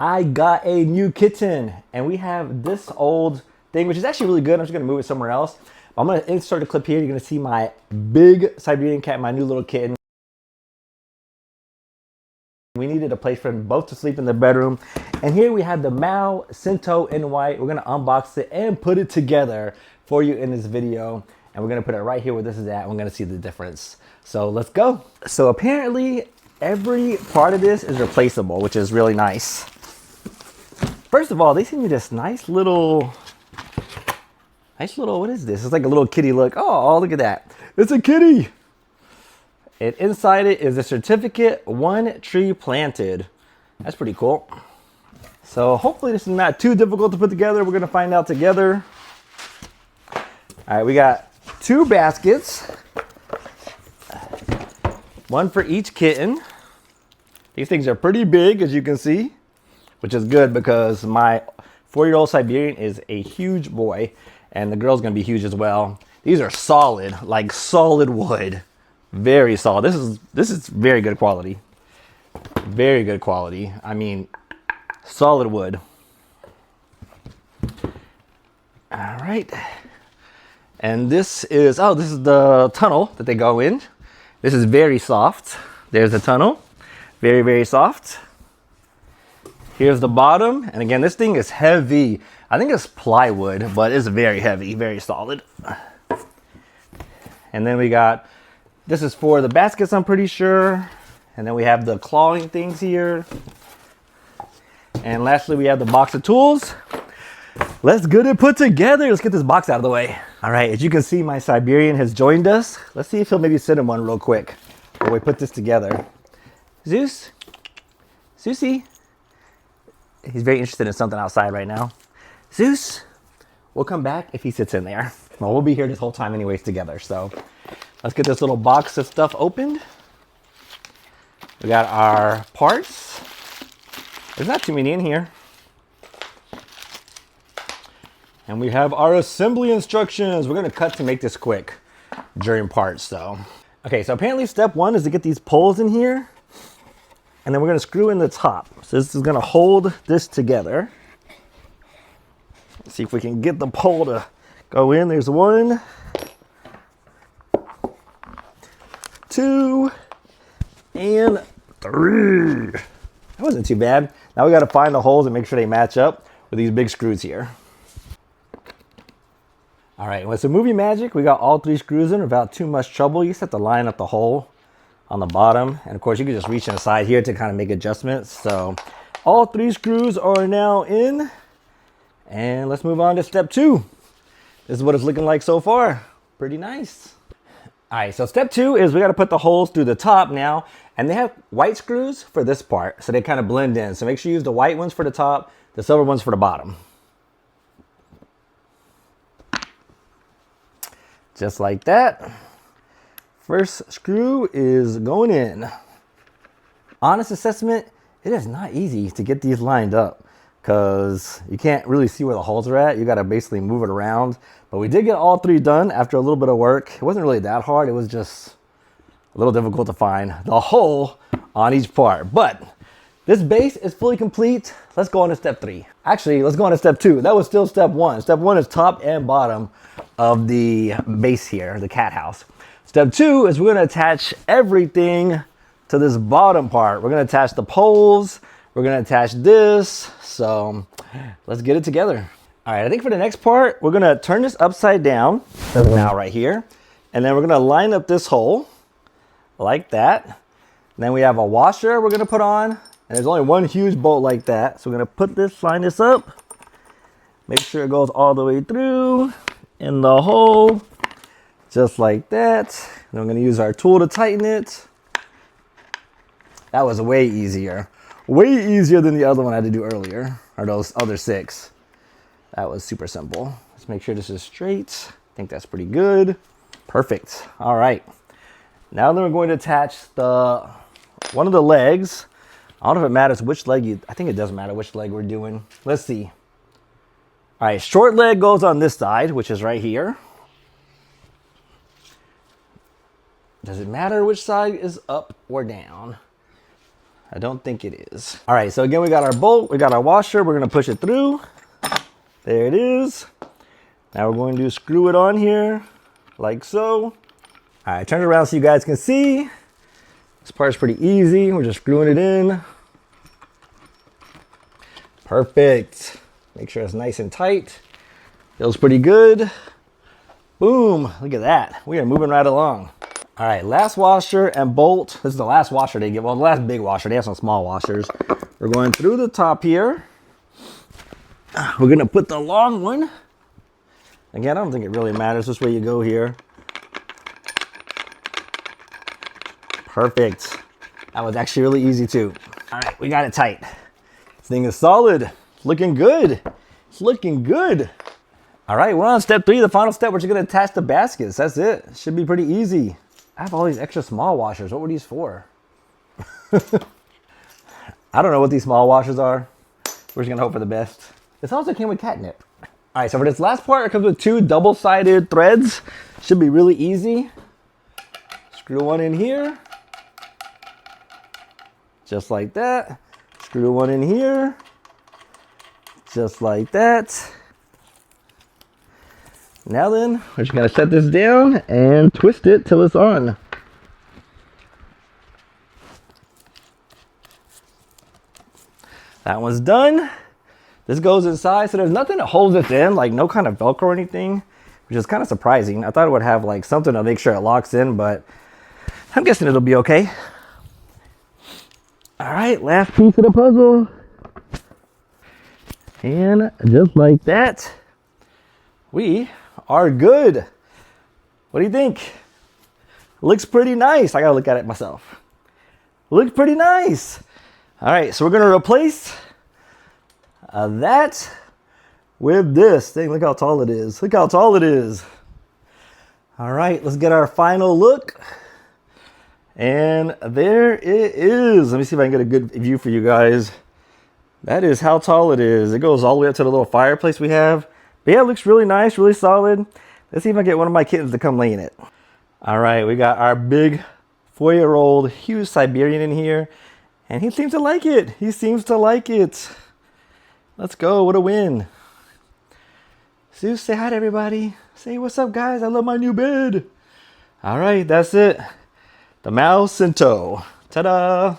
I got a new kitten, and we have this old thing, which is actually really good. I'm just gonna move it somewhere else. I'm gonna insert a clip here. You're gonna see my big Siberian cat, my new little kitten. We needed a place for them both to sleep in the bedroom. And here we have the Mau Cento in white. We're gonna unbox it and put it together for you in this video. And we're gonna put it right here where this is at. We're gonna see the difference. So let's go. So apparently every part of this is replaceable, which is really nice. First of all, they sent me this nice little, what is this? It's like a little kitty look. Oh, look at that. It's a kitty. And inside it is a certificate, 1 tree planted. That's pretty cool. So hopefully this is not too difficult to put together. We're gonna find out together. All right, we got 2 baskets. 1 for each kitten. These things are pretty big, as you can see, which is good because my 4-year-old Siberian is a huge boy and the girl's gonna be huge as well. These are solid, like solid wood. Very solid. This is very good quality. Very good quality. I mean, solid wood. All right. And this is the tunnel that they go in. This is very soft. There's the tunnel. Very, very soft. Here's the bottom. And again, this thing is heavy. I think it's plywood, but it's very heavy, very solid. And then we got, this is for the baskets, I'm pretty sure. And then we have the clawing things here. And lastly, we have the box of tools. Let's get it put together. Let's get this box out of the way. All right, as you can see, my Siberian has joined us. Let's see if he'll maybe sit in one real quick while we put this together. Zeus? Zeusy? He's very interested in something outside right now. Zeus? We'll come back if he sits in there. Well, we'll be here this whole time anyways together, so. Let's get this little box of stuff opened. We got our parts. There's not too many in here. And we have our assembly instructions. We're gonna cut to make this quick during parts though. Okay, so apparently step 1 is to get these poles in here. And then we're gonna screw in the top. So this is gonna hold this together. Let's see if we can get the pole to go in. There's 1. 2 and 3. That wasn't too bad. Now we got to find the holes and make sure they match up with these big screws here. All right, with some movie magic, we got all 3 screws in without too much trouble. You just have to line up the hole on the bottom. And of course, you can just reach inside here to kind of make adjustments. So all 3 screws are now in. And let's move on to step 2. This is what it's looking like so far. Pretty nice. All right, so step 2 is we got to put the holes through the top now, and they have white screws for this part, so they kind of blend in. So make sure you use the white ones for the top, the silver ones for the bottom. Just like that. First screw is going in. Honest assessment, it is not easy to get these lined up because you can't really see where the holes are at. You got to basically move it around. But we did get all 3 done after a little bit of work. It wasn't really that hard. It was just a little difficult to find the hole on each part. But this base is fully complete. Let's go on to step 3. Actually, let's go on to step 2. That was still step 1. Step 1 is top and bottom of the base here, the cat house. Step 2 is we're going to attach everything to this bottom part. We're going to attach the poles. We're going to attach this. So let's get it together. All right, I think for the next part, we're gonna turn this upside down, now right here, and then we're gonna line up this hole like that. And then we have a washer we're gonna put on, and there's only 1 huge bolt like that. So we're gonna put this, line this up, make sure it goes all the way through in the hole, just like that. And I'm gonna use our tool to tighten it. That was way easier than the other one I had to do earlier, or those other 6. That was super simple. Let's make sure this is straight. I think that's pretty good. Perfect. All right. Now then we're going to attach one of the legs. I don't know if it matters which leg I think it doesn't matter which leg we're doing. Let's see. All right, short leg goes on this side, which is right here. Does it matter which side is up or down? I don't think it is. All right, so again, we got our bolt, we got our washer. We're gonna push it through. There it is. Now we're going to screw it on here, like so. All right, turn it around so you guys can see. This part's pretty easy. We're just screwing it in. Perfect. Make sure it's nice and tight. Feels pretty good. Boom, look at that. We are moving right along. All right, last washer and bolt. This is the last washer they get. Well, the last big washer. They have some small washers. We're going through the top here. We're gonna put the long one. Again, I don't think it really matters which way you go here. Perfect. That was actually really easy too. All right, we got it tight. This thing is solid. Looking good. It's looking good. All right, we're on step 3, the final step. We're just gonna attach the baskets. That's it. Should be pretty easy. I have all these extra small washers. What were these for? I don't know what these small washers are. We're just gonna hope for the best. This also came with catnip. All right, so for this last part, it comes with 2 double-sided threads. Should be really easy. Screw one in here. Just like that. Screw one in here. Just like that. Now then, we're just gonna set this down and twist it till it's on. That one's done. This goes inside, so there's nothing that holds it in, like no kind of Velcro or anything, which is kind of surprising. I thought it would have like something to make sure it locks in, but I'm guessing it'll be okay. All right, last piece of the puzzle. And just like that, we are good. What do you think? Looks pretty nice. I gotta look at it myself. Looks pretty nice. All right, so we're gonna replace that with this thing. Look how tall it is. Look how tall it is. All right, let's get our final look. And there it is. Let me see if I can get a good view for you guys. That is how tall it is. It goes all the way up to the little fireplace we have. But yeah, it looks really nice, really solid. Let's see if I can get one of my kittens to come lay in it. All right, we got our big 4-year-old huge Siberian in here. And he seems to like it. He seems to like it. Let's go, what a win. Zeus, say hi to everybody. Say, what's up guys? I love my new bed. All right, that's it. The Mau Cento. Ta-da.